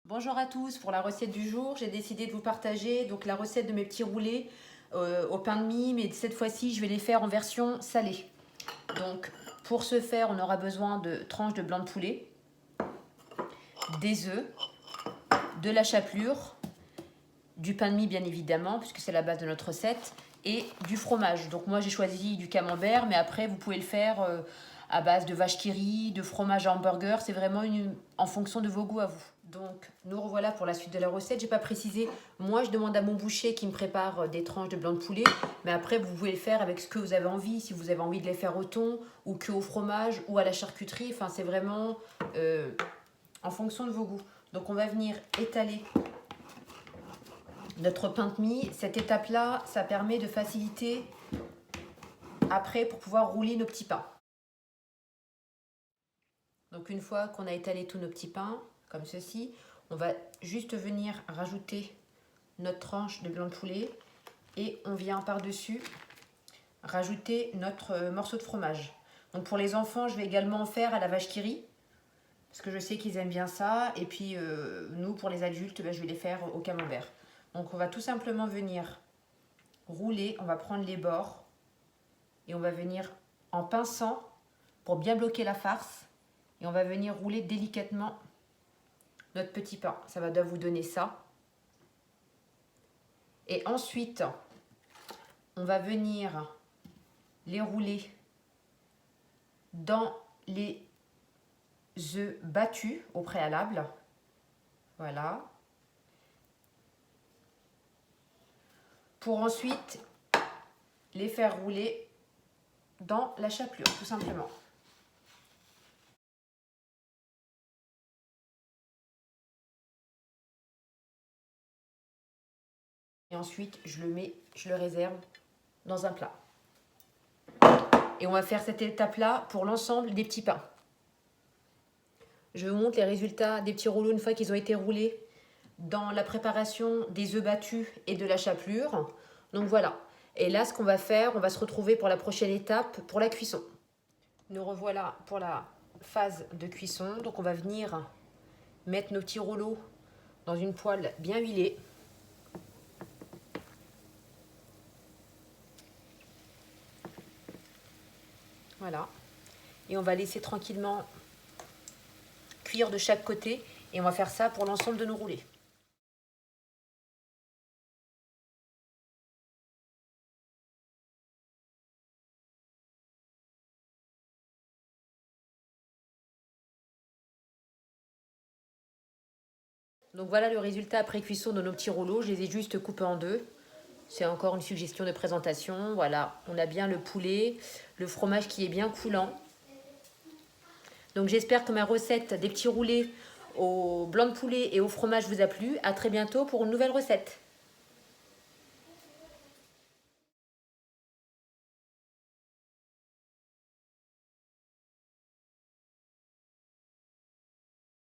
Bonjour à tous, pour la recette du jour, j'ai décidé de vous partager donc la recette de mes petits roulés au pain de mie, mais cette fois-ci je vais les faire en version salée. Donc pour ce faire, on aura besoin de tranches de blanc de poulet, des œufs, de la chapelure, du pain de mie bien évidemment, puisque c'est la base de notre recette, et du fromage. Donc moi j'ai choisi du camembert, mais après vous pouvez le faire à base de vache qui rit, de fromage à hamburger, c'est vraiment en fonction de vos goûts à vous. Donc nous revoilà pour la suite de la recette. J'ai pas précisé, moi je demande à mon boucher qui me prépare des tranches de blanc de poulet, mais après vous pouvez le faire avec ce que vous avez envie, si vous avez envie de les faire au thon, ou que au fromage, ou à la charcuterie, enfin c'est vraiment en fonction de vos goûts. Donc on va venir étaler notre pain de mie. Cette étape-là, ça permet de faciliter après pour pouvoir rouler nos petits pains. Donc une fois qu'on a étalé tous nos petits pains, comme ceci, on va juste venir rajouter notre tranche de blanc de poulet et on vient par-dessus rajouter notre morceau de fromage. Donc pour les enfants, je vais également en faire à la vache qui rit, parce que je sais qu'ils aiment bien ça. Et puis nous, pour les adultes, je vais les faire au camembert. Donc on va tout simplement venir rouler, on va prendre les bords et on va venir en pinçant pour bien bloquer la farce. Et on va venir rouler délicatement notre petit pain. Ça va vous donner ça. Et ensuite, on va venir les rouler dans les œufs battus au préalable. Voilà. Pour ensuite les faire rouler dans la chapelure, tout simplement. Et ensuite, je le réserve dans un plat. Et on va faire cette étape-là pour l'ensemble des petits pains. Je vous montre les résultats des petits rouleaux une fois qu'ils ont été roulés dans la préparation des œufs battus et de la chapelure. Donc voilà. Et là, ce qu'on va faire, on va se retrouver pour la prochaine étape, pour la cuisson. Nous revoilà pour la phase de cuisson. Donc on va venir mettre nos petits rouleaux dans une poêle bien huilée. Voilà. Et on va laisser tranquillement cuire de chaque côté. Et on va faire ça pour l'ensemble de nos roulés. Donc voilà le résultat après cuisson de nos petits rouleaux. Je les ai juste coupés en deux. C'est encore une suggestion de présentation. Voilà, on a bien le poulet, le fromage qui est bien coulant. Donc j'espère que ma recette des petits roulés au blanc de poulet et au fromage vous a plu. À très bientôt pour une nouvelle recette.